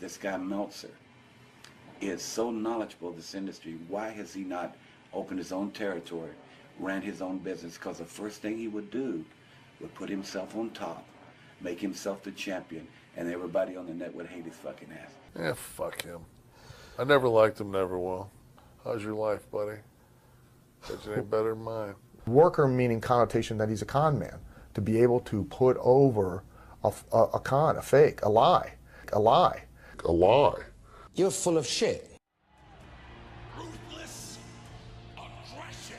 this guy Meltzer is so knowledgeable of this industry. Why has he not opened his own territory, ran his own business? Because the first thing he would do would put himself on top, make himself the champion, and everybody on the net would hate his fucking ass. Yeah, fuck him. I never liked him, never will. How's your life, buddy? Bet it ain't better than mine. Worker meaning connotation that he's a con man. To be able to put over a con, a fake, a lie. A lie. A lie. You're full of shit. Ruthless aggression.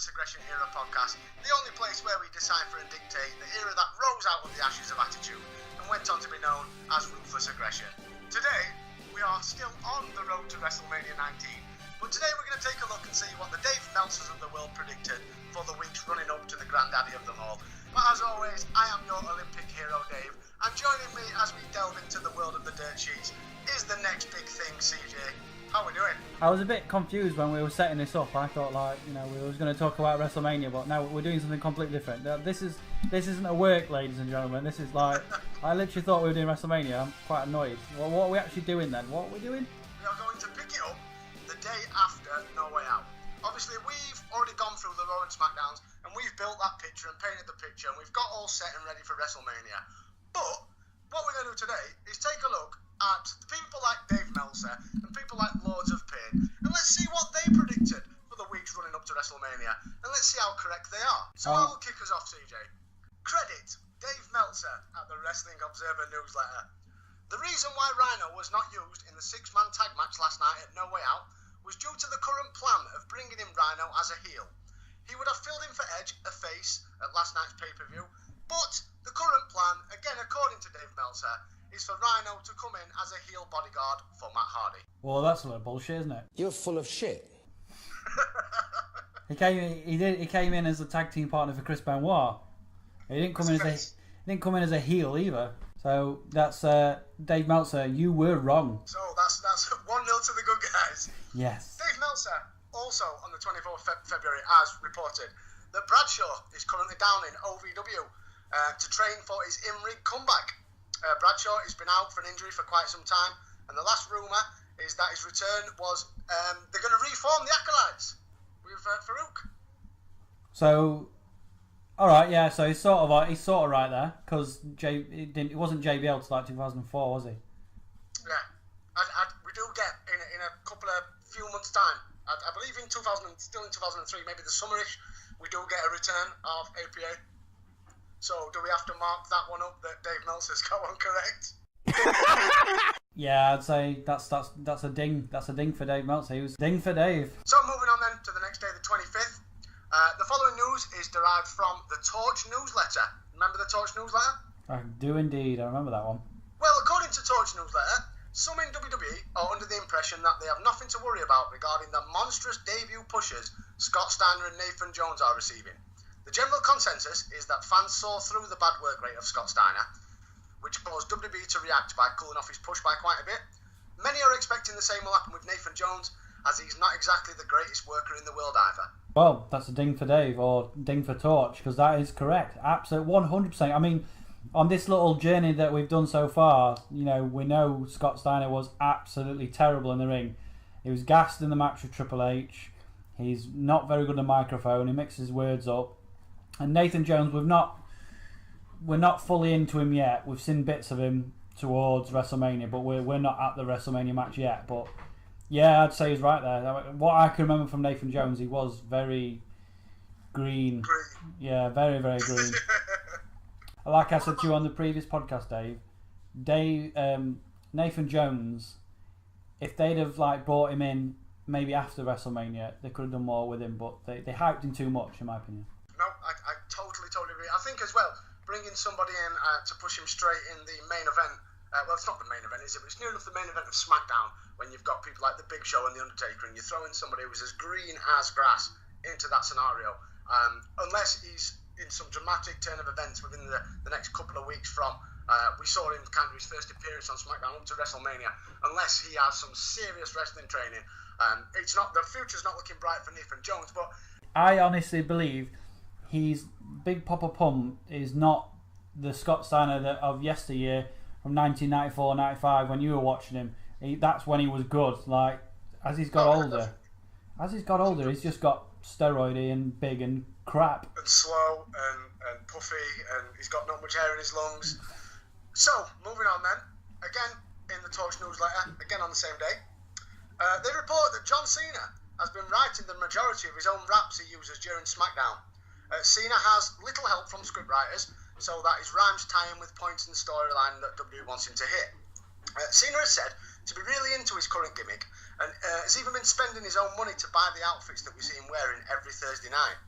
Aggression Era podcast, the only place where we decipher and dictate the era that rose out of the ashes of attitude and went on to be known as Ruthless Aggression. Today, we are still on the road to Wrestlemania 19, but today we're going to take a look and see what the Dave Meltzers of the world predicted for the weeks running up to the granddaddy of them all. But as always, I am your Olympic hero, Dave, and joining me as we delve into the world of the dirt sheets is the next big thing, CJ. How are we doing? I was a bit confused when we were setting this up. I thought, like, you know, we were going to talk about WrestleMania, but now we're doing something completely different. This isn't a work, ladies and gentlemen. This is like, I literally thought we were doing WrestleMania. I'm quite annoyed. Well, what are we actually doing then? What are we doing? We are going to pick it up the day after No Way Out. Obviously, we've already gone through the Raw and SmackDowns, and we've built that picture and painted the picture, and we've got all set and ready for WrestleMania. But what we're going to do today is take a look at people like Dave Meltzer and people like Lords of Pain, and let's see what they predicted for the weeks running up to WrestleMania, and let's see how correct they are. So I will kick us off, CJ. Credit Dave Meltzer at the Wrestling Observer newsletter. The reason why Rhino was not used in the six-man tag match last night at No Way Out was due to the current plan of bringing in Rhino as a heel. He would have filled in for Edge, a face, at last night's pay-per-view, but the current plan, again according to Dave Meltzer, is for Rhino to come in as a heel bodyguard for Matt Hardy. Well, that's a lot of bullshit, isn't it? You're full of shit. He came in as a tag team partner for Chris Benoit. He didn't come in as a heel either. So that's Dave Meltzer. You were wrong. So that's 1-0 to the good guys. Yes. Dave Meltzer also on the 24th February, as reported, that Bradshaw is currently down in OVW to train for his in-ring comeback. Bradshaw has been out for an injury for quite some time, and the last rumour is that his return was they're going to reform the Acolytes with Farouk. So, all right, yeah. So he's sort of right there because it wasn't JBL till like 2004, was he? Yeah, we do get in a couple of few months' time. I believe in 2003, maybe the summerish, we do get a return of APA. So do we have to mark that one up that Dave Meltzer's got one correct? Yeah, I'd say that's a ding. That's a ding for Dave Meltzer. He was ding for Dave. So moving on then to the next day, the 25th. The following news is derived from the Torch newsletter. Remember the Torch newsletter? I do indeed. I remember that one. Well, according to Torch newsletter, some in WWE are under the impression that they have nothing to worry about regarding the monstrous debut pushes Scott Steiner and Nathan Jones are receiving. The general consensus is that fans saw through the bad work rate of Scott Steiner, which caused WWE to react by cooling off his push by quite a bit. Many are expecting the same will happen with Nathan Jones, as he's not exactly the greatest worker in the world either. Well, that's a ding for Dave, or ding for Torch, because that is correct. Absolutely, 100%. I mean, on this little journey that we've done so far, you know, we know Scott Steiner was absolutely terrible in the ring. He was gassed in the match with Triple H. He's not very good on the microphone. He mixes words up. And Nathan Jones, we're not fully into him yet. We've seen bits of him towards WrestleMania, but we're not at the WrestleMania match yet. But yeah, I'd say he's right there. What I can remember from Nathan Jones, he was very green. Yeah, very, very green. Like I said to you on the previous podcast, Dave, Nathan Jones, if they'd have brought him in maybe after WrestleMania, they could have done more with him, but they hyped him too much, in my opinion. No, I totally agree. I think as well, bringing somebody in to push him straight in the main event, well, it's not the main event, is it? But it's near enough the main event of SmackDown, when you've got people like The Big Show and The Undertaker, and you're throwing somebody who's as green as grass into that scenario, unless he's in some dramatic turn of events within the next couple of weeks from, we saw him kind of his first appearance on SmackDown up to WrestleMania, unless he has some serious wrestling training, the future's not looking bright for Nathan Jones. But I honestly believe Big Papa Pump is not the Scott Steiner of yesteryear from 1994-95 when you were watching him. That's when he was good. Like, as he's got older, he's just got steroidy and big and crap. And slow and puffy, and he's got not much air in his lungs. So, moving on then. Again, in the Torch newsletter, again on the same day, they report that John Cena has been writing the majority of his own raps he uses during SmackDown. Cena has little help from scriptwriters, so that his rhymes tie in with points in the storyline that WWE wants him to hit. Cena has said to be really into his current gimmick, and has even been spending his own money to buy the outfits that we see him wearing every Thursday night.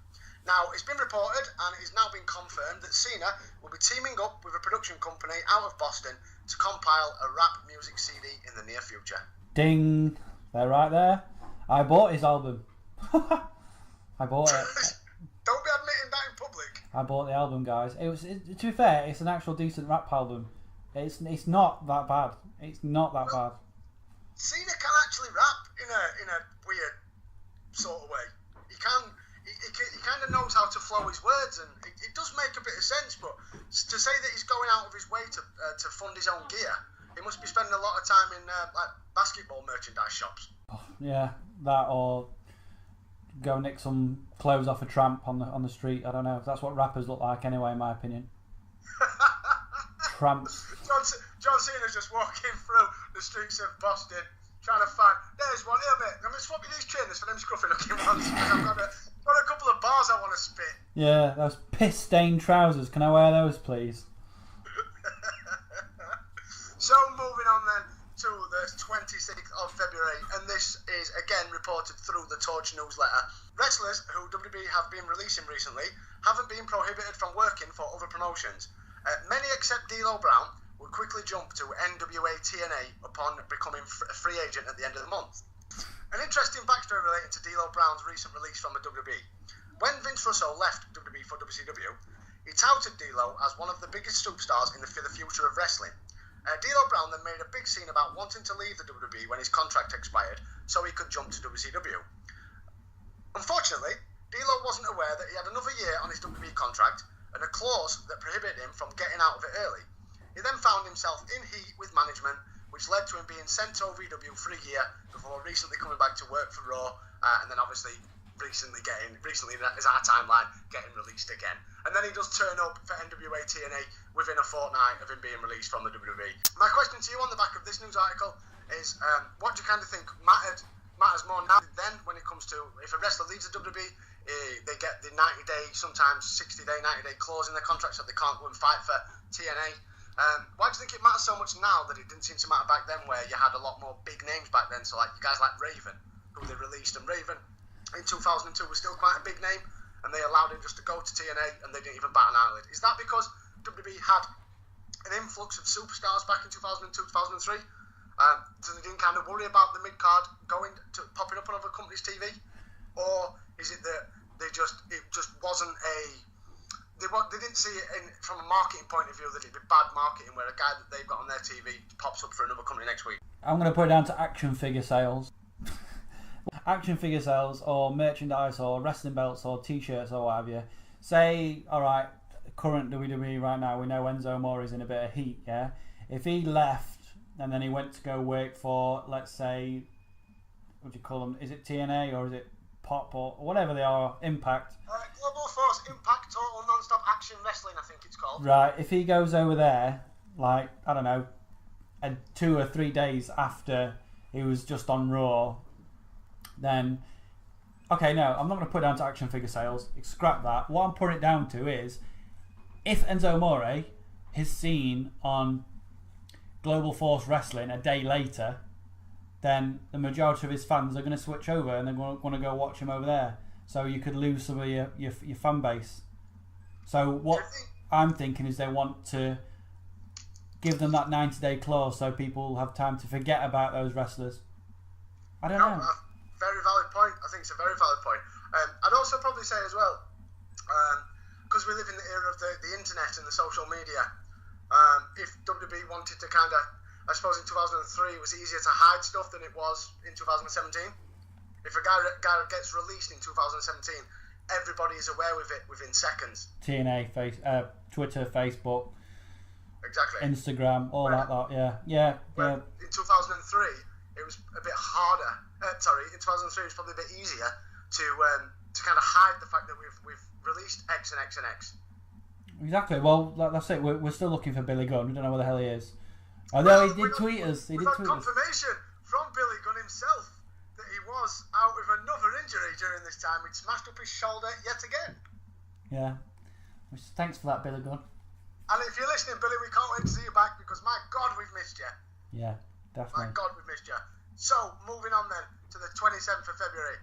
Now, it's been reported, and it's now been confirmed, that Cena will be teaming up with a production company out of Boston to compile a rap music CD in the near future. Ding! They're right there. I bought his album. I bought it. Don't be admitting that in public. I bought the album, guys. To be fair, it's an actual decent rap album. It's not that bad. It's not that bad. Cena can actually rap in a weird sort of way. He kind of knows how to flow his words, and it does make a bit of sense. But to say that he's going out of his way to fund his own gear, he must be spending a lot of time in like basketball merchandise shops. Yeah, that, or go nick some clothes off a tramp on the street. I don't know. That's what rappers look like anyway, in my opinion. Tramps. John Cena's just walking through the streets of Boston trying to find. There's one here, mate. I'm going to swap you these trainers for them scruffy looking ones, because I've got a couple of bars I want to spit. Yeah, those piss stained trousers. Can I wear those, please? So moving on then to the 26th of February, and this is again reported through the Torch newsletter. Wrestlers who WWE have been releasing recently haven't been prohibited from working for other promotions. Many except D'Lo Brown will quickly jump to NWA TNA upon becoming a free agent at the end of the month. An interesting backstory relating to D'Lo Brown's recent release from the WWE. When Vince Russo left WWE for WCW, he touted D'Lo as one of the biggest superstars for the future of wrestling. D'Lo Brown then made a big scene about wanting to leave the WWE when his contract expired so he could jump to WCW. Unfortunately, D'Lo wasn't aware that he had another year on his WWE contract and a clause that prohibited him from getting out of it early. He then found himself in heat with management, which led to him being sent to OVW for a year before recently coming back to work for Raw, and then obviously recently is our timeline, getting released again. And then he does turn up for NWA TNA within a fortnight of him being released from the WWE. My question to you on the back of this news article is, what do you kind of think matters more now than when it comes to, if a wrestler leaves the WWE, they get the 90-day, sometimes 60-day, 90-day clause in their contract so they can't go and fight for TNA. Why do you think it matters so much now that it didn't seem to matter back then, where you had a lot more big names back then? So like you guys like Raven, who they released, and Raven in 2002 was still quite a big name, and they allowed him just to go to TNA and they didn't even bat an eyelid. Is that because WWE had an influx of superstars back in 2002, 2003? So they didn't kind of worry about the mid-card popping up on other companies' TV? Or is it that it just wasn't they didn't see it from a marketing point of view that it'd be bad marketing where a guy that they've got on their TV pops up for another company next week? I'm going to put it down to action figure sales. Action figure sales, or merchandise, or wrestling belts, or t-shirts, or what have you. Say, alright, current WWE right now, we know Enzo Amore's in a bit of heat, yeah? If he left and then he went to go work for, let's say, what do you call them? Is it TNA or is it Pop or whatever they are, Impact? Global Force, Impact, Total Non-Stop Action Wrestling, I think it's called. Right, if he goes over there, like, I don't know, 2 or 3 days after he was just on Raw, then, okay, no, I'm not going to put it down to action figure sales. Scrap that. What I'm putting it down to is, if Enzo Amore is seen on Global Force Wrestling a day later, then the majority of his fans are going to switch over and they're going to want to go watch him over there. So you could lose some of your fan base. So what I'm thinking is they want to give them that 90-day clause so people have time to forget about those wrestlers. I don't know. Very valid point. I think it's a very valid point. I'd also probably say as well, because we live in the era of the internet and the social media, if WWE wanted to kind of, I suppose in 2003 it was easier to hide stuff than it was in 2017. If a guy gets released in 2017, everybody is aware of it within seconds. TNA, Twitter, Facebook, exactly, Instagram, all that. Yeah. In 2003, it was a bit harder. In 2003, it was probably a bit easier to kind of hide the fact that we've released X and X and X. Exactly. Well, that's it. We're still looking for Billy Gunn. We don't know where the hell he is. Although he did tweet us. We got confirmation from Billy Gunn himself that he was out with another injury during this time. He'd smashed up his shoulder yet again. Yeah. Thanks for that, Billy Gunn. And if you're listening, Billy, we can't wait to see you back because, my God, we've missed you. Yeah, definitely. My God, we've missed you. So, moving on then to the 27th of February.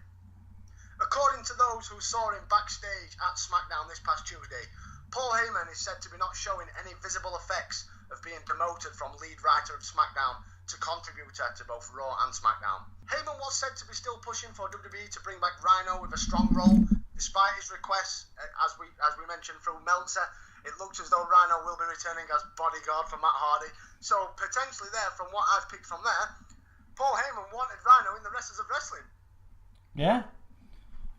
According to those who saw him backstage at SmackDown this past Tuesday, Paul Heyman is said to be not showing any visible effects of being demoted from lead writer of SmackDown to contributor to both Raw and SmackDown. Heyman was said to be still pushing for WWE to bring back Rhino with a strong role, despite his requests, as we mentioned through Meltzer. It looks as though Rhino will be returning as bodyguard for Matt Hardy. So potentially there, from what I've picked from there, Paul Heyman wanted Rhino in the Wrestlers of Wrestling. Yeah.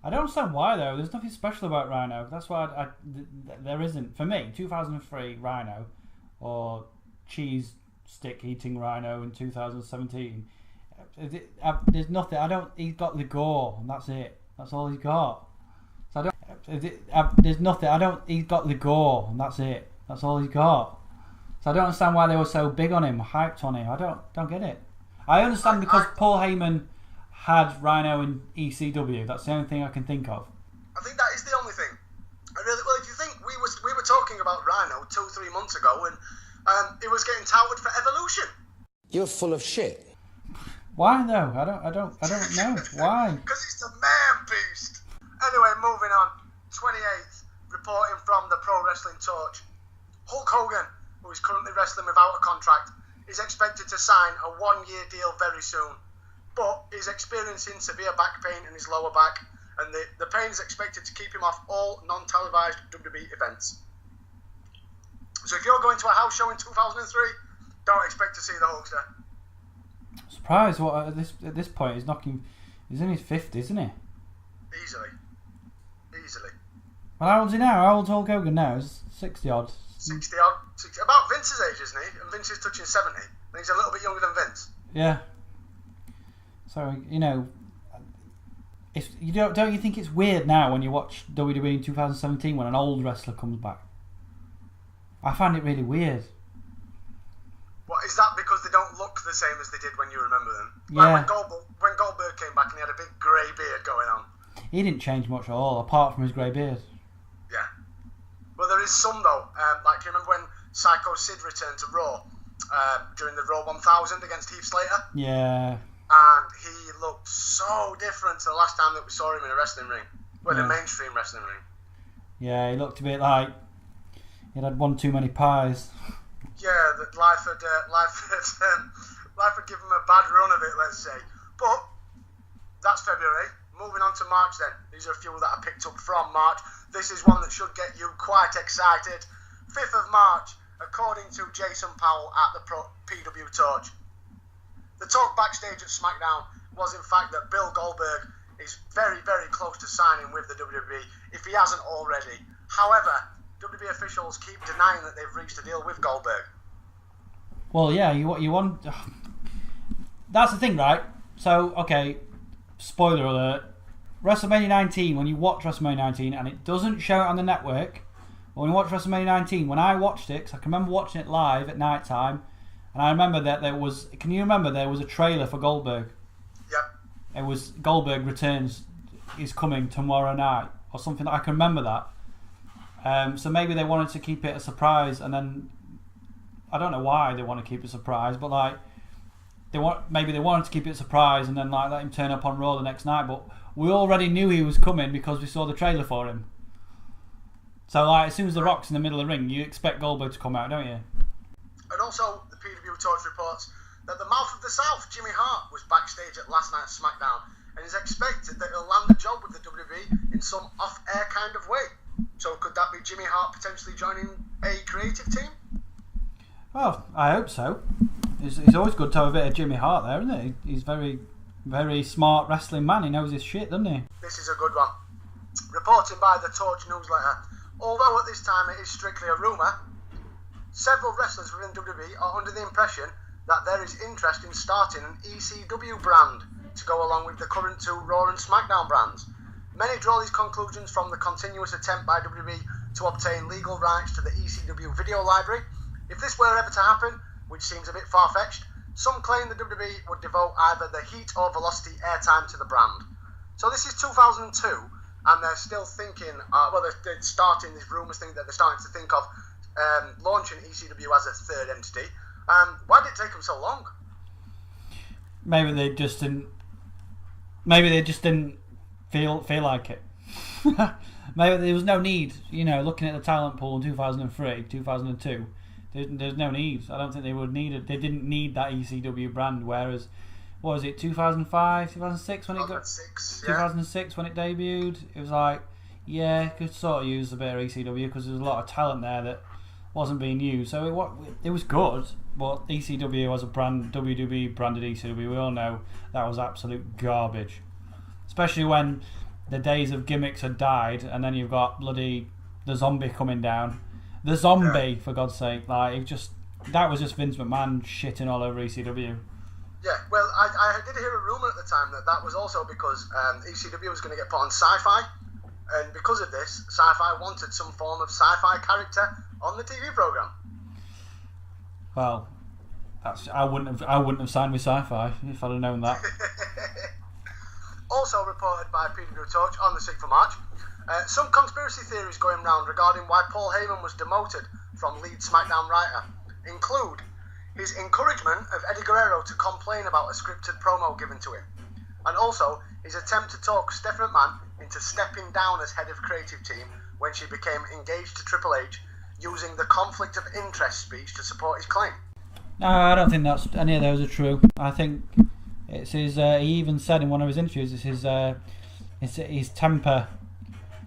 I don't understand why though. There's nothing special about Rhino. That's why there isn't. For me, 2003 Rhino or cheese stick eating Rhino in 2017. There's nothing. He's got the gore and that's it. That's all he's got. So I don't. There's nothing. He's got the gore and that's it. That's all he's got. So I don't understand why they were so big on him, hyped on him. I don't get it. I understand because Paul Heyman had Rhino in ECW. That's the only thing I can think of. I think that is the only thing. Well, if you think we were talking about Rhino 2-3 months ago, and it was getting touted for Evolution. You're full of shit. Why though? I don't know why. Because it's the man beast. Anyway, moving on. 28th, reporting from the Pro Wrestling Torch. Hulk Hogan, who is currently wrestling without a contract, is expected to sign a 1-year deal very soon. But he's experiencing severe back pain in his lower back, and the pain is expected to keep him off all non-televised WWE events. So if you're going to a house show in 2003, don't expect to see the Hulkster. Surprised what at this point he's knocking. He's in his 50s, isn't he? Easily. Well, how old's he now? How old's Hulk Hogan now? He's 60 odd. 60 odd. About Vince's age, isn't he? And Vince is touching 70. And he's a little bit younger than Vince. Yeah. So don't you think it's weird now when you watch WWE in 2017 when an old wrestler comes back? I find it really weird. What is that? Because they don't look the same as they did when you remember them. Yeah. Like when Goldberg came back and he had a big grey beard going on. He didn't change much at all, apart from his grey beard. Yeah. Well, there is some though. Like, do you remember when Psycho Sid returned to Raw during the Raw 1000 against Heath Slater? Yeah. And he looked so different to the last time that we saw him in a wrestling ring. Well, in a mainstream wrestling ring. Yeah, he looked a bit like he'd had one too many pies. Yeah, that life had given him a bad run of it, let's say. But that's February. Moving on to March then. These are a few that I picked up from March. This is one that should get you quite excited. 5th of March, according to Jason Powell at the PW Torch. The talk backstage at SmackDown was in fact that Bill Goldberg is very, very close to signing with the WWE, if he hasn't already. However, WWE officials keep denying that they've reached a deal with Goldberg. Well, yeah, you want... That's the thing, right? So, okay, spoiler alert. WrestleMania 19, when you watch WrestleMania 19 and it doesn't show it on the network, or when you watch WrestleMania 19, when I watched it, because I can remember watching it live at night time, and I remember that there was... Can you remember there was a trailer for Goldberg? Yep. It was Goldberg Returns is coming tomorrow night, or something. I can remember that. So maybe they wanted to keep it a surprise, and then... I don't know why they want to keep it a surprise, but like... Maybe they wanted to keep it a surprise and then like let him turn up on Raw the next night, but we already knew he was coming because we saw the trailer for him. So like as soon as The Rock's in the middle of the ring, you expect Goldberg to come out, don't you? And also, the PW Torch reports that the Mouth of the South, Jimmy Hart, was backstage backstage at last night's SmackDown and is expected that he'll land a job with the WWE in some off-air kind of way. So could that be Jimmy Hart potentially joining a creative team? Well, I hope so. It's always good to have a bit of Jimmy Hart there, isn't it? He's very, very smart wrestling man. He knows his shit, doesn't he? This is a good one. Reporting by the Torch newsletter, although at this time it is strictly a rumour, several wrestlers within WWE are under the impression that there is interest in starting an ECW brand to go along with the current two Raw and SmackDown brands. Many draw these conclusions from the continuous attempt by WWE to obtain legal rights to the ECW video library. If this were ever to happen, which seems a bit far-fetched, some claim the WWE would devote either the heat or velocity airtime to the brand. So this is 2002, and they're still thinking, they're starting, these rumours think that they're starting to think of launching ECW as a third entity. Why did it take them so long? Maybe they just didn't feel like it. Maybe there was no need. Looking at the talent pool in 2003, 2002, there's no need. I don't think they would need it. They didn't need that ECW brand. Whereas, what was it, 2005, 2006 when it got 2006 when it debuted? It was like, yeah, could sort of use a bit of ECW because there's a lot of talent there that wasn't being used. So it was good, but ECW as a brand, WWE branded ECW, we all know that was absolute garbage. Especially when the days of gimmicks had died, and then you've got bloody the Zombie coming down. The Zombie, for God's sake, that was just Vince McMahon shitting all over ECW. Yeah, well, I did hear a rumour at the time that was also because ECW was going to get put on Sci-Fi, and because of this, Sci-Fi wanted some form of sci-fi character on the TV program. Well, I wouldn't have signed with Sci-Fi if I'd have known that. Also reported by PW Torch on the 6th of March, some conspiracy theories going round regarding why Paul Heyman was demoted from lead SmackDown writer include his encouragement of Eddie Guerrero to complain about a scripted promo given to him, and also his attempt to talk Stephanie McMahon into stepping down as head of creative team when she became engaged to Triple H, using the conflict of interest speech to support his claim. No, I don't think any of those are true. I think it's his. He even said in one of his interviews, it's his temper.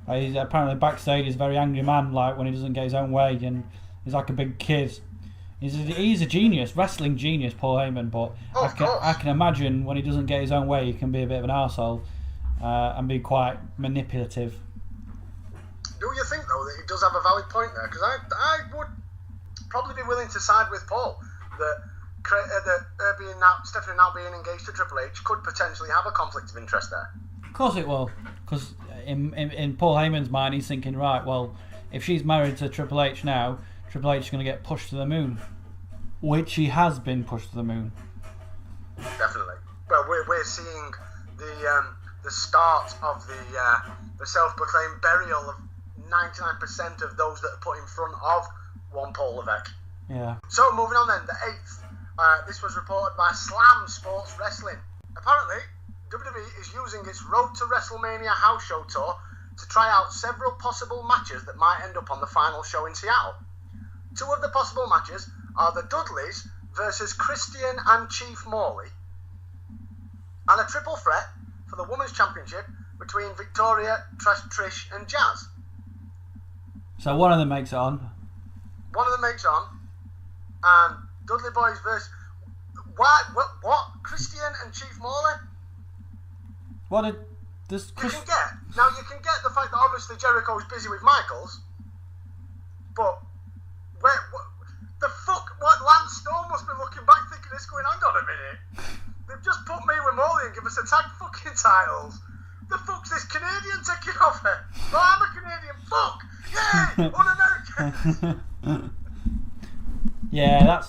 He's apparently backstage. He's a very angry man. Like when he doesn't get his own way, and he's like a big kid. He's a genius, wrestling genius, Paul Heyman. But I can imagine when he doesn't get his own way, he can be a bit of an arsehole and be quite manipulative. Do you think though that he does have a valid point there? Because I would probably be willing to side with Paul that Stephanie now being engaged to Triple H could potentially have a conflict of interest there. Of course it will, because in Paul Heyman's mind, he's thinking, right, well, if she's married to Triple H now, Triple H is going to get pushed to the moon, which he has been pushed to the moon. Definitely. Well, we're seeing the start of the self-proclaimed burial of 99% of those that are put in front of one Paul Levesque. Yeah. So moving on then, the 8th. This was reported by Slam Sports Wrestling. Apparently, WWE is using its Road to WrestleMania house show tour to try out several possible matches that might end up on the final show in Seattle. Two of the possible matches are the Dudleys versus Christian and Chief Morley, and a triple threat for the Women's Championship between Victoria, Trish and Jazz. So one of them makes it on. One of them makes on, and Dudley Boys versus... What? Christian and Chief Morley? What did this... You can get the fact that obviously Jericho is busy with Michaels, but what Lance Storm must be looking back thinking this going, hang on a minute, they've just put me with Morley and give us a tag fucking titles. The fuck's this Canadian taking off it? No, I'm a Canadian, fuck! Yay! Un-American! Yeah,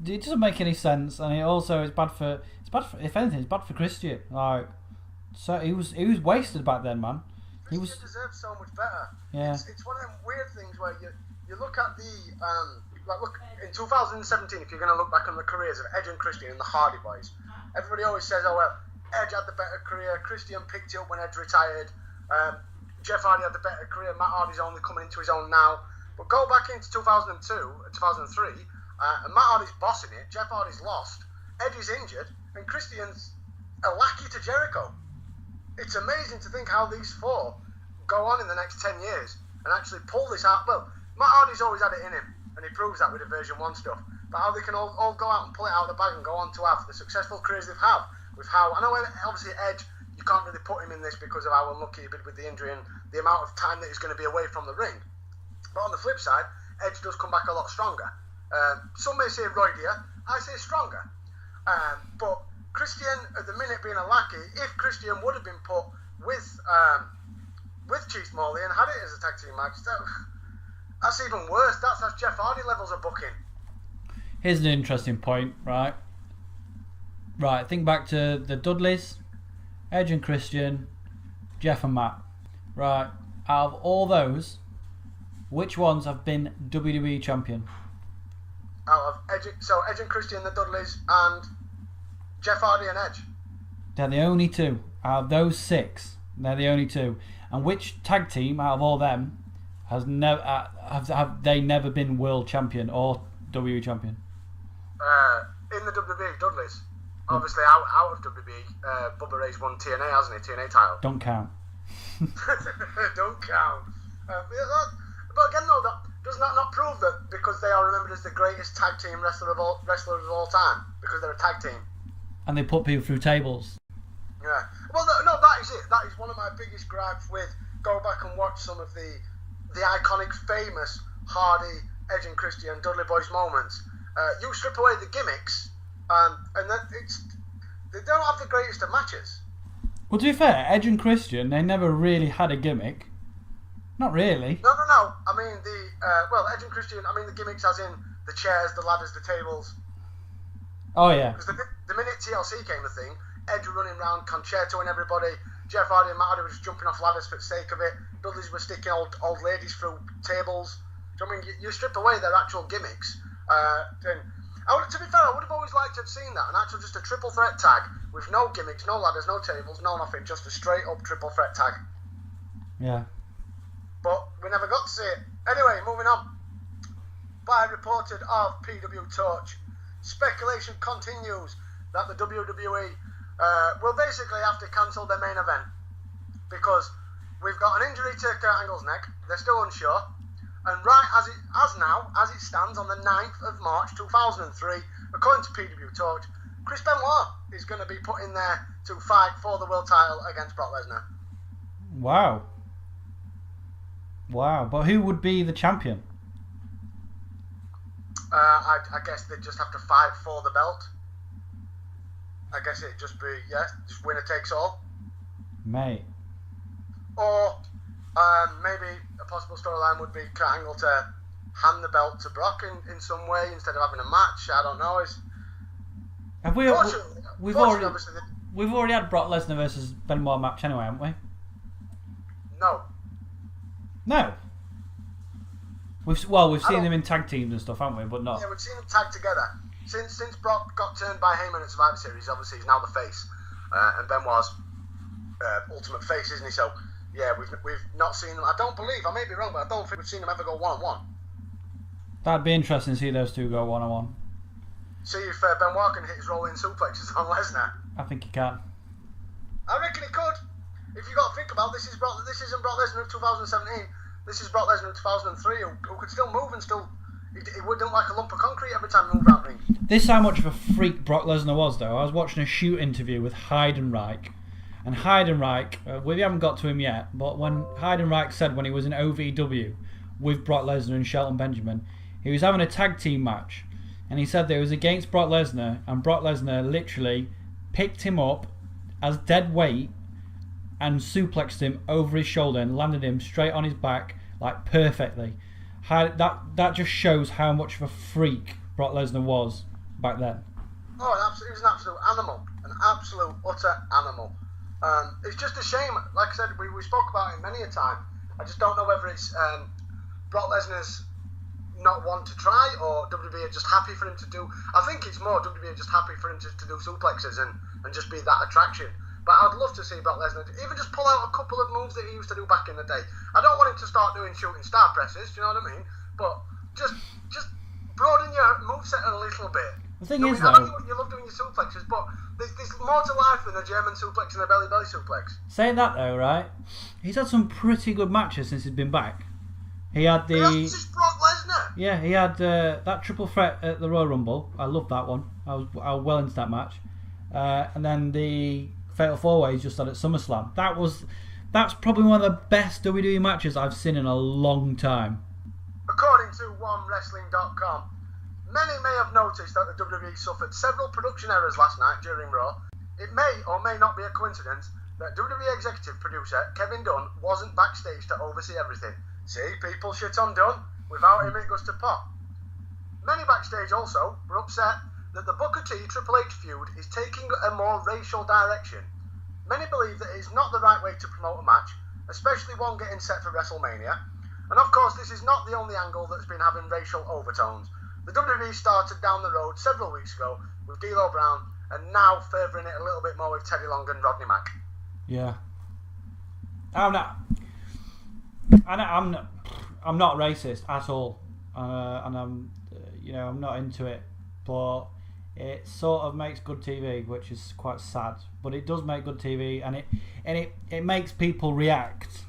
it doesn't make any sense, and it also is bad for if anything, it's bad for Christian. Like, so he was wasted back then, man. Christian deserves so much better. Yeah. It's one of them weird things where you look at the look in 2017, if you're going to look back on the careers of Edge and Christian and the Hardy Boys, everybody always says, oh well, Edge had the better career, Christian picked it up when Edge retired, Jeff Hardy had the better career, Matt Hardy's only coming into his own now. But go back into 2003, and Matt Hardy's bossing it, Jeff Hardy's lost, Edge is injured, and Christian's a lackey to Jericho. It's amazing to think how these four go on in the next 10 years and actually pull this out. Well, Matt Hardy's always had it in him, and he proves that with the version 1 stuff. But how they can all go out and pull it out of the bag and go on to have the successful careers they've had. With how, I know obviously Edge, you can't really put him in this because of how unlucky he's been with the injury and the amount of time that he's going to be away from the ring. But on the flip side, Edge does come back a lot stronger. Some may say roidier, I say stronger. But Christian, at the minute being a lackey, if Christian would have been put with Chief Morley and had it as a tag team match, that's even worse. That's Jeff Hardy levels of booking. Here's an interesting point, right? Right, think back to the Dudleys, Edge and Christian, Jeff and Matt. Right, out of all those, which ones have been WWE champion? Out of Edge and Christian, the Dudleys, and Jeff Hardy and Edge. They're the only two. Out of those 6, they're the only two. And which tag team out of all them has have they never been world champion or WWE champion? In the WWE, Dudleys. Obviously, out of WWE, Bubba Ray's won TNA, hasn't he? TNA title. Don't count. Don't count. But again, though, doesn't that not prove that because they are remembered as the greatest tag team wrestlers of all time because they're a tag team? And they put people through tables. Yeah. Well, no, that is it. That is one of my biggest gripes with go back and watch some of the iconic, famous Hardy, Edge and Christian, Dudley Boyz moments. You strip away the gimmicks, and then they don't have the greatest of matches. Well, to be fair, Edge and Christian, they never really had a gimmick. Not really. No. I mean Edge and Christian. I mean the gimmicks, as in the chairs, the ladders, the tables. Oh yeah. Because the minute TLC came a thing, Edge were running around concertoing everybody. Jeff Hardy and Matt Hardy were just jumping off ladders for the sake of it. Dudleys were sticking old ladies through tables. Do you know what I mean? You strip away their actual gimmicks. To be fair, I would have always liked to have seen that. An actual just a triple threat tag with no gimmicks, no ladders, no tables, no nothing. Just a straight up triple threat tag. Yeah. But we never got to see it. Anyway, moving on. By reported of PW Torch, speculation continues that the WWE will basically have to cancel their main event because we've got an injury to Kurt Angle's neck. They're still unsure. And right as it stands on the 9th of March 2003, according to PW Torch, Chris Benoit is going to be put in there to fight for the world title against Brock Lesnar. Wow. But who would be the champion? I guess they'd just have to fight for the belt. I guess it'd just be, just winner takes all. Mate. Or maybe a possible storyline would be Kurt Angle to hand the belt to Brock in some way instead of having a match. I don't know. We've already had Brock Lesnar versus Benoit match anyway, haven't we? No. We've seen them in tag teams and stuff, haven't we? But not. Yeah, we've seen them tag together. Since Brock got turned by Heyman at Survivor Series, obviously he's now the face, and Benoit's ultimate face, isn't he? So yeah, we've not seen them. I may be wrong, but I don't think we've seen them ever go one-on-one. That'd be interesting to see those two go one-on-one. See if Benoit can hit his rolling suplexes on Lesnar. I think he can. I reckon he could. If you got to think about this isn't Brock Lesnar of 2017. This is Brock Lesnar of 2003, who could still move and still he wouldn't like a lump of concrete every time he moved out ring. This is how much of a freak Brock Lesnar was, though. I was watching a shoot interview with Heidenreich, and Heidenreich, we haven't got to him yet, but when Heidenreich said when he was in OVW with Brock Lesnar and Shelton Benjamin, he was having a tag team match, and he said that it was against Brock Lesnar, and Brock Lesnar literally picked him up as dead weight and suplexed him over his shoulder and landed him straight on his back, like perfectly. That just shows how much of a freak Brock Lesnar was back then. Oh, he was an absolute animal, an absolute utter animal. It's just a shame. Like I said, we spoke about it many a time. I just don't know whether it's Brock Lesnar's not want to try, or WWE are just happy for him to do. I think it's more WWE are just happy for him to do suplexes and just be that attraction. But I'd love to see Brock Lesnar even just pull out a couple of moves that he used to do back in the day. I don't want him to start doing shooting star presses, do you know what I mean? But just broaden your moveset a little bit. The thing is, I know though, you love doing your suplexes, but there's more to life than a German suplex and a belly suplex. saying that though, right? He's had some pretty good matches since he's been back. He had This is Brock Lesnar. Yeah, he had that triple threat at the Royal Rumble. I loved that one. I was well into that match. And then the Fatal 4-Way he's just had at SummerSlam. That's probably one of the best WWE matches I've seen in a long time. According to OneWrestling.com, many may have noticed that the WWE suffered several production errors last night during Raw. It may or may not be a coincidence that WWE executive producer Kevin Dunn wasn't backstage to oversee everything. See, people shit on Dunn. Without him, it goes to pot. Many backstage also were upset that the Booker T Triple H feud is taking a more racial direction. Many believe that it is not the right way to promote a match, especially one getting set for WrestleMania. And of course, this is not the only angle that's been having racial overtones. The WWE started down the road several weeks ago with D'Lo Brown, and now furthering it a little bit more with Teddy Long and Rodney Mack. Yeah. I'm not racist at all, and I'm not into it, but it sort of makes good TV, which is quite sad. But it does make good TV, and it makes people react.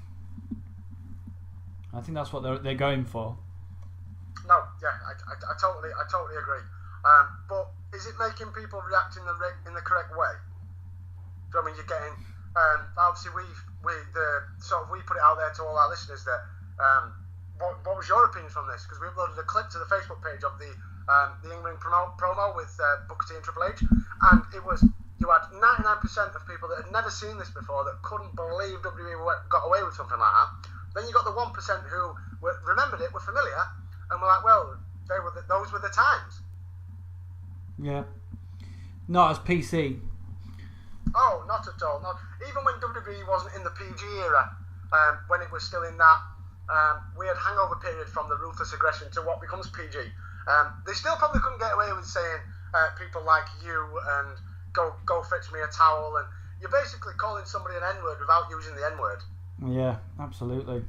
I think that's what they're going for. No, yeah, I totally agree. But is it making people react in the correct way? I mean, you're getting obviously we put it out there to all our listeners that what was your opinion from this? Because we uploaded a clip to the Facebook page of the England promo with Booker T and Triple H, and you had 99% of people that had never seen this before that couldn't believe WWE got away with something like that. Then you got the 1% who remembered it, were familiar, and were like, well, those were the times. Yeah. Not as PC. Oh, not at all. Not even when WWE wasn't in the PG era, when it was still in that weird hangover period from the ruthless aggression to what becomes PG. They still probably couldn't get away with saying people like you and go fetch me a towel, and you're basically calling somebody an N-word without using the N-word. Yeah, absolutely.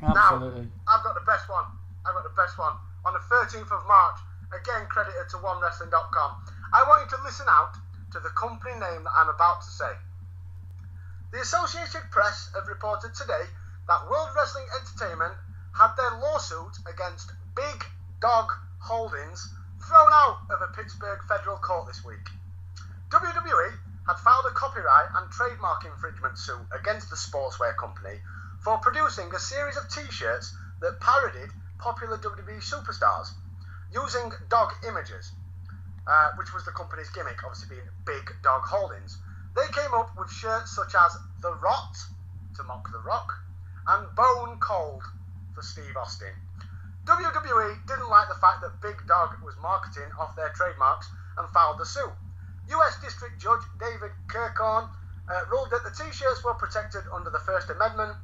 Now, I've got the best one. On the 13th of March, again credited to OneWrestling.com. I want you to listen out to the company name that I'm about to say. The Associated Press have reported today that World Wrestling Entertainment had their lawsuit against Big Dog Holdings thrown out of a Pittsburgh federal court this week. WWE had filed a copyright and trademark infringement suit against the sportswear company for producing a series of t-shirts that parodied popular WWE superstars using dog images, which was the company's gimmick, obviously being Big Dog Holdings. They came up with shirts such as The Rot, to mock The Rock, and Bone Cold for Steve Austin. WWE didn't like the fact that Big Dog was marketing off their trademarks and filed the suit. US District Judge David Kirkhorn ruled that the t-shirts were protected under the First Amendment.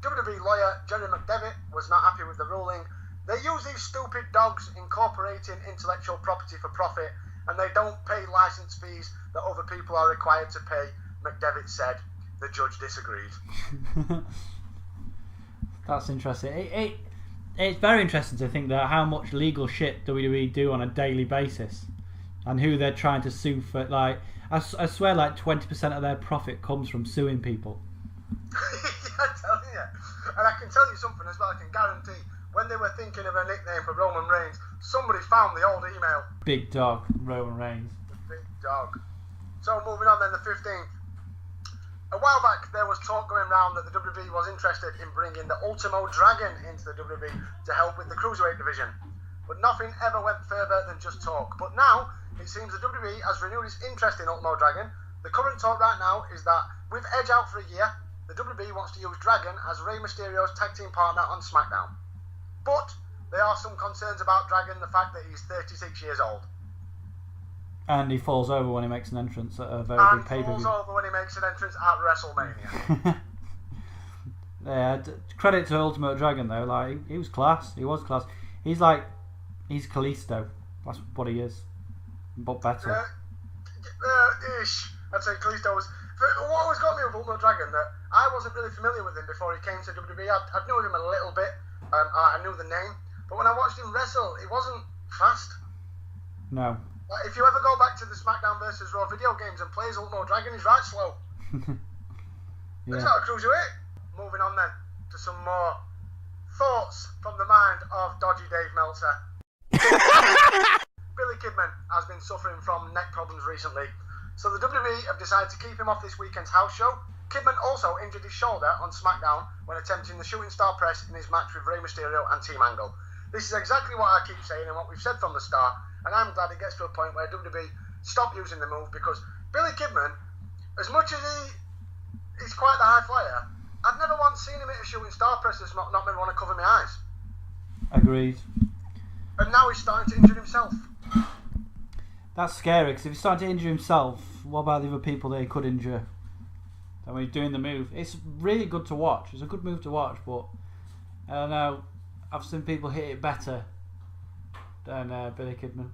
WWE lawyer Jerry McDevitt was not happy with the ruling. They use these stupid dogs incorporating intellectual property for profit, and they don't pay license fees that other people are required to pay, McDevitt said. The judge disagreed. That's interesting. It's very interesting to think that how much legal shit WWE do on a daily basis, and who they're trying to sue for. Like, I swear, like 20% of their profit comes from suing people. Yeah, I'm telling you. And I can tell you something as well. I can guarantee when they were thinking of a nickname for Roman Reigns, somebody found the old email. Big Dog Roman Reigns. The Big Dog. So moving on then, the 15th. A while back, there was talk going around that the WWE was interested in bringing the Ultimo Dragon into the WWE to help with the Cruiserweight division. But nothing ever went further than just talk. But now, it seems the WWE has renewed its interest in Ultimo Dragon. The current talk right now is that with Edge out for a year, the WWE wants to use Dragon as Rey Mysterio's tag team partner on SmackDown. But there are some concerns about Dragon, the fact that he's 36 years old. And he falls over when he makes an entrance at a very big pay-per-view. And falls over when he makes an entrance at WrestleMania. Yeah, credit to Ultimate Dragon though. Like, he was class. He was class. He's Kalisto. That's what he is, but better. Ish. I'd say Kalisto was. What always got me with Ultimate Dragon that I wasn't really familiar with him before he came to WWE. I knew him a little bit. I knew the name, but when I watched him wrestle, he wasn't fast. No. If you ever go back to the SmackDown versus Raw video games and plays Ultimo Dragon, he's right slow. He's not a cruiserweight. Moving on then to some more thoughts from the mind of dodgy Dave Meltzer. Billy Kidman has been suffering from neck problems recently, so the WWE have decided to keep him off this weekend's house show. Kidman also injured his shoulder on SmackDown when attempting the shooting star press in his match with Rey Mysterio and Team Angle. This is exactly what I keep saying and what we've said from the start, and I'm glad it gets to a point where WWE stop using the move, because Billy Kidman, as much as he's quite the high flyer, I've never once seen him hit a shooting star press that's not made me want to cover my eyes. Agreed. And now he's starting to injure himself. That's scary, because if he's starting to injure himself, what about the other people that he could injure? And when he's doing the move, it's really good to watch. It's a good move to watch, but I don't know. I've seen people hit it better than Billy Kidman.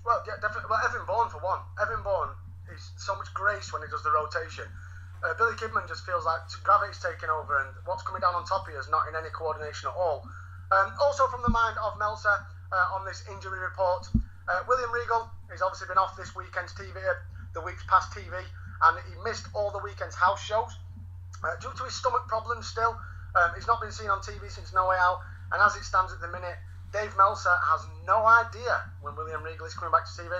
Well, yeah, definitely. Well, Evan Bourne for one. Evan Bourne is so much grace when he does the rotation. Billy Kidman just feels like gravity's taking over, and what's coming down on top of you is not in any coordination at all. Also, from the mind of Meltzer on this injury report, William Regal has obviously been off this weekend's TV, the week's past TV, and he missed all the weekend's house shows due to his stomach problems still. He's not been seen on TV since No Way Out, and as it stands at the minute, Dave Meltzer has no idea when William Regal is coming back to TV.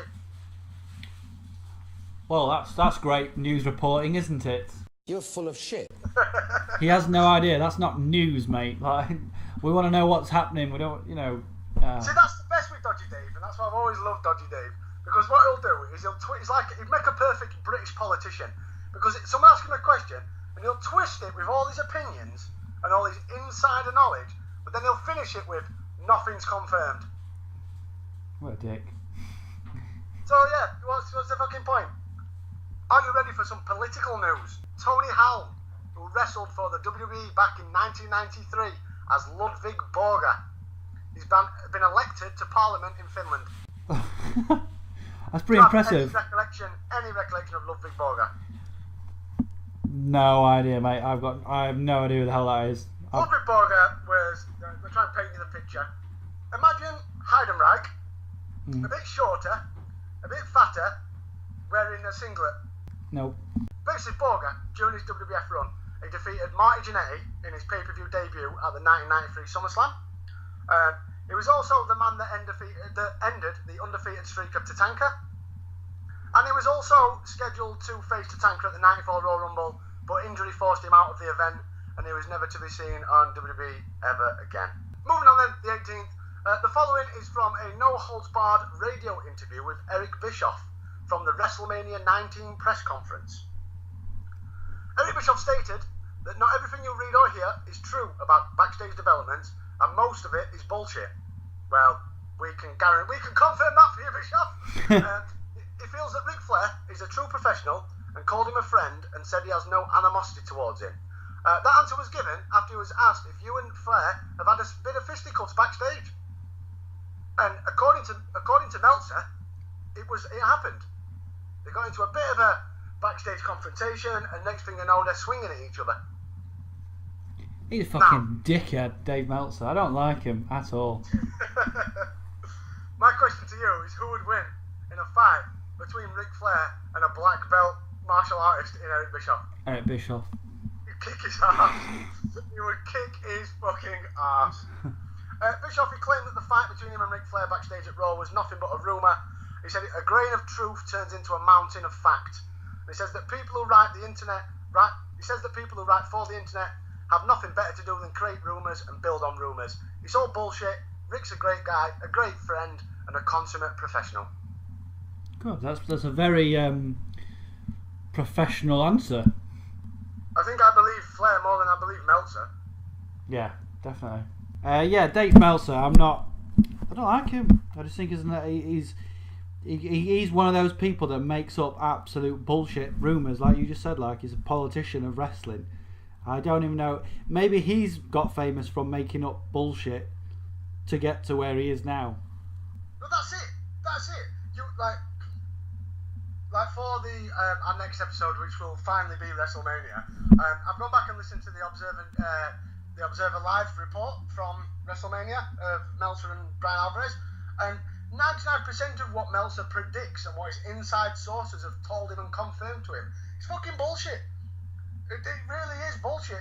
Well, that's great news reporting, isn't it? You're full of shit. He has no idea. That's not news, mate. Like, we want to know what's happening. We don't, See, that's the best with Dodgy Dave, and that's why I've always loved Dodgy Dave. Because what he'll do is he'd make a perfect British politician. Because someone asks him a question, and he'll twist it with all his opinions and all his insider knowledge, but then he'll finish it with nothing's confirmed. What a dick. So yeah, what's the fucking point? Are you ready for some political news? Tony Halm, who wrestled for the WWE back in 1993 as Ludwig Borga, he's been elected to Parliament in Finland. That's pretty impressive. Any recollection of Ludwig Borga? No idea, mate. I have no idea who the hell that is. Ludwig Borga was, we're trying to paint you the picture. Imagine Heidenreich, a bit shorter, a bit fatter, wearing a singlet. Nope. Basically, Borga, during his WWF run, he defeated Marty Jannetty in his pay-per-view debut at the 1993 SummerSlam. He was also the man that ended the undefeated streak of Tatanka. And he was also scheduled to face Tatanka at the 94 Royal Rumble, but injury forced him out of the event, and he was never to be seen on WWE ever again. Moving on then, the 18th. The following is from a no-holds-barred radio interview with Eric Bischoff from the Wrestlemania 19 press conference. Eric Bischoff stated that not everything you read or hear is true about backstage developments, and most of it is bullshit. Well, we can confirm that for you, Bischoff. He feels that Ric Flair is a true professional and called him a friend and said he has no animosity towards him. That answer was given after he was asked if you and Flair have had a bit of fisticuffs backstage. And according to Meltzer, it happened. They got into a bit of a backstage confrontation, and next thing you know, they're swinging at each other. He's a fucking dickhead, Dave Meltzer. I don't like him at all. My question to you is, who would win in a fight between Ric Flair and a black belt martial artist in Eric Bischoff? Eric Bischoff. You'd kick his ass. You would kick his fucking ass. Bischoff, he claimed that the fight between him and Ric Flair backstage at Raw was nothing but a rumour. He said a grain of truth turns into a mountain of fact. And he says that people who write for the internet have nothing better to do than create rumours and build on rumours. It's all bullshit. Ric's a great guy, a great friend, and a consummate professional. God, that's a very professional answer. I think I believe Flair more than I believe Meltzer. Yeah, definitely. Dave Meltzer, I don't like him. I just think he's one of those people that makes up absolute bullshit rumours, like you just said, like he's a politician of wrestling. I don't even know. Maybe he's got famous from making up bullshit to get to where he is now. But that's it. You like for the our next episode, which will finally be Wrestlemania. I've gone back and listened to the Observer Live report from Wrestlemania of Meltzer and Brian Alvarez, and 99% of what Meltzer predicts and what his inside sources have told him and confirmed to him is fucking bullshit. It really is bullshit.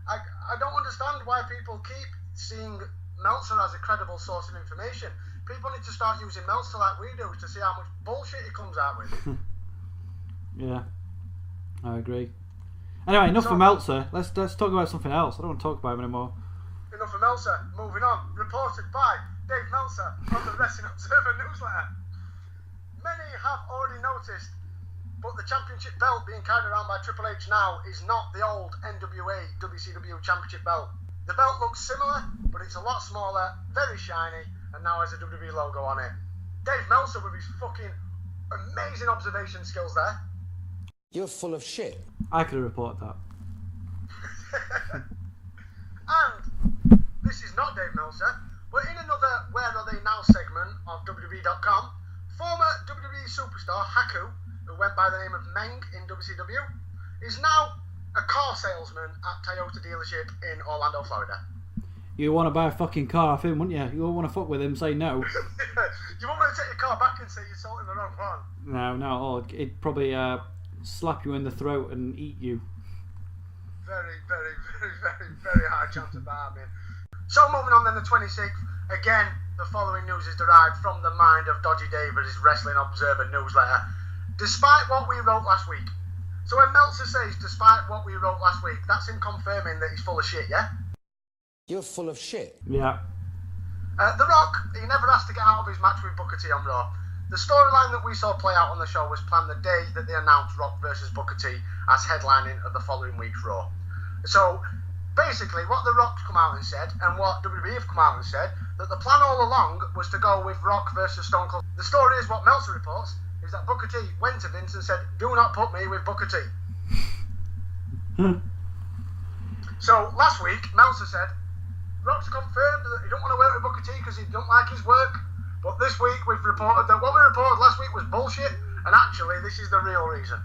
I don't understand why people keep seeing Meltzer as a credible source of information. People need to start using Meltzer like we do to see how much bullshit he comes out with. Yeah, I agree. Anyway, enough for Meltzer. Let's talk about something else. I don't want to talk about him anymore. Enough for Meltzer. Moving on. Reported by Dave Meltzer from the Wrestling Observer newsletter. Many have already noticed, but the championship belt being carried around by Triple H now is not the old NWA WCW championship belt. The belt looks similar, but it's a lot smaller, very shiny, and now has a WWE logo on it. Dave Meltzer with his fucking amazing observation skills there. You're full of shit. I could have reported that. And this is not Dave Meltzer, but in another Where Are They Now segment of WWE.com, former WWE superstar Haku, who went by the name of Meng in WCW, is now a car salesman at Toyota dealership in Orlando, Florida. You want to buy a fucking car off him, wouldn't you? You won't want to fuck with him, say no. You won't want to take your car back and say you sold him the wrong one. No, not at all. It'd probably slap you in the throat and eat you. Very, very, very, very, very high chance of that happening. So moving on then, the 26th. Again, the following news is derived from the mind of Dodgy Dave and his Wrestling Observer newsletter. Despite what we wrote last week. So when Meltzer says, despite what we wrote last week, that's him confirming that he's full of shit, yeah? You're full of shit. Yeah. The Rock, he never has to get out of his match with Booker T on Raw. The storyline that we saw play out on the show was planned the day that they announced Rock versus Booker T as headlining of the following week's Raw. So, basically, what The Rock's come out and said, and what WWE have come out and said, that the plan all along was to go with Rock versus Stone Cold. The story is what Meltzer reports, is that Booker T went to Vince and said, do not put me with Booker T. So, last week, Meltzer said, Rock's confirmed that he don't want to work with Booker T because he don't like his work. But this week, we've reported that what we reported last week was bullshit, and actually, this is the real reason.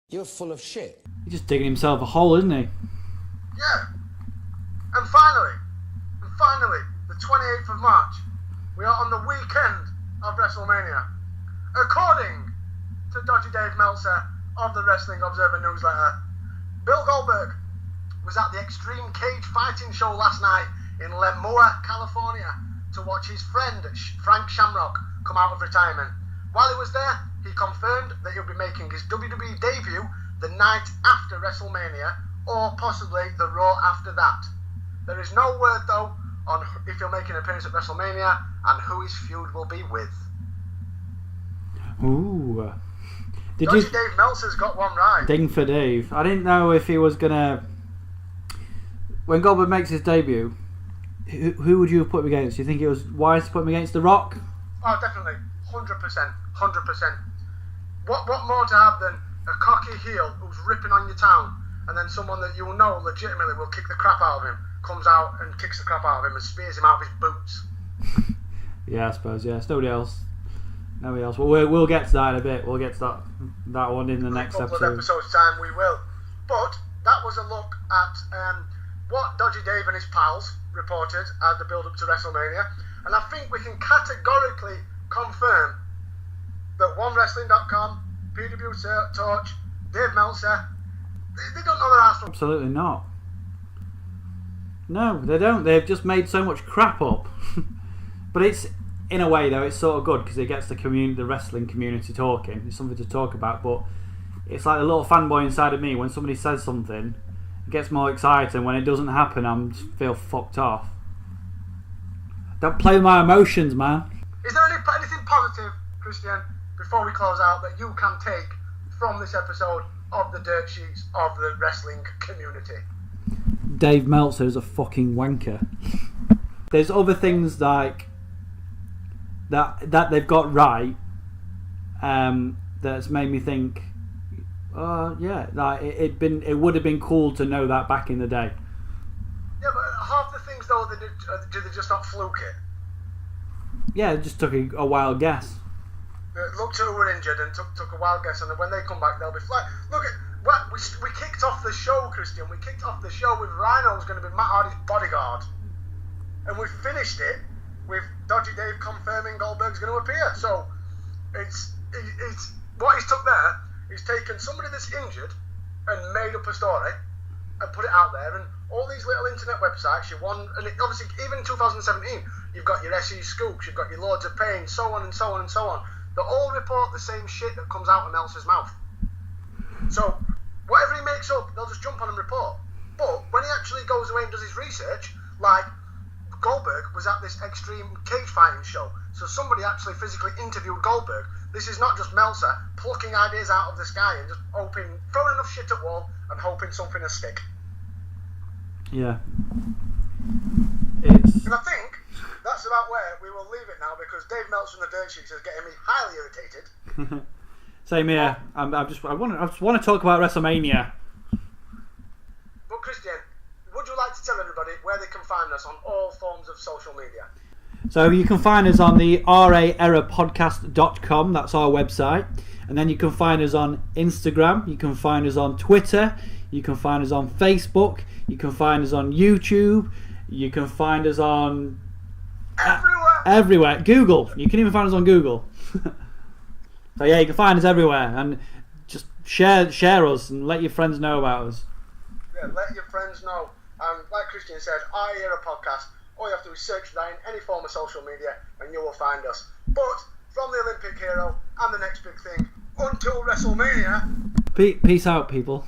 You're full of shit. He's just digging himself a hole, isn't he? Yeah. And finally, the 28th of March, we are on the weekend of WrestleMania. According to Dodgy Dave Meltzer of the Wrestling Observer newsletter, Bill Goldberg was at the Extreme Cage Fighting show last night in Lemoore, California, to watch his friend Frank Shamrock come out of retirement. While he was there, he confirmed that he'll be making his WWE debut the night after WrestleMania, or possibly the Raw after that. There is no word, though, on if he'll make an appearance at WrestleMania and who his feud will be with. Ooh. Dodgy Dave Meltzer's got one right. Ding for Dave. I didn't know if he was going to... When Goldberg makes his debut, who would you have put him against? Do you think it was wise to put him against The Rock? Oh, definitely. 100%. What more to have than a cocky heel who's ripping on your town, and then someone that you know legitimately will kick the crap out of him, comes out and kicks the crap out of him and spears him out of his boots. Yeah, I suppose, yeah. It's nobody else. Well, we'll get to that in a bit. We'll get to that one in the next episode. episode. Episode's time, we will. But that was a look at what Dodgy Dave and his pals reported as the build-up to WrestleMania, and I think we can categorically confirm that OneWrestling.com, PW Torch, Dave Meltzer, they don't know their ass from... Absolutely not. No, they don't. They've just made so much crap up. But it's, in a way though, it's sort of good because it gets the wrestling community talking. It's something to talk about, but it's like a little fanboy inside of me. When somebody says something, it gets more exciting. When it doesn't happen, I feel fucked off. Don't play with my emotions, man. Is there anything positive, Christian, before we close out, that you can take from this episode of the Dirt Sheets of the wrestling community? Dave Meltzer is a fucking wanker. There's other things like that they've got right, that's made me think, yeah, like it would have been cool to know that back in the day. Yeah, but half the things though, do they just not fluke it? Yeah, it just took a wild guess. Looked who were injured and took a wild guess, and when they come back, they'll be flat. Look at we kicked off the show, Christian. We kicked off the show with Rhino's going to be Matt Hardy's bodyguard, and we finished it with Dodgy Dave confirming Goldberg's going to appear. So it's what he's took there. He's taken somebody that's injured and made up a story and put it out there, and all these little internet websites, and obviously even in 2017, you've got your SE Scoops, you've got your Lords of Pain, so on and so on and so on. They all report the same shit that comes out of Meltzer's mouth. So whatever he makes up, they'll just jump on and report. But when he actually goes away and does his research, like Goldberg was at this extreme cage fighting show, so somebody actually physically interviewed Goldberg. This is not just Meltzer plucking ideas out of the sky and just throwing enough shit at wall and hoping something will stick. Yeah. And I think that's about where we will leave it now, because Dave Meltzer and the Dirt Sheets is getting me highly irritated. Same here. I just want to talk about WrestleMania. But Christian, would you like to tell everybody where they can find us on all forms of social media? So you can find us on the raerrorpodcast.com. That's our website. And then you can find us on Instagram. You can find us on Twitter. You can find us on Facebook. You can find us on YouTube. You can find us on... Everywhere. Google. You can even find us on Google. So yeah, you can find us everywhere. And just share us and let your friends know about us. Yeah, let your friends know. And like Christian said, our Era Podcast, all you have to do is search for that in any form of social media and you will find us. But from the Olympic hero and the next big thing, until WrestleMania... Peace out, people.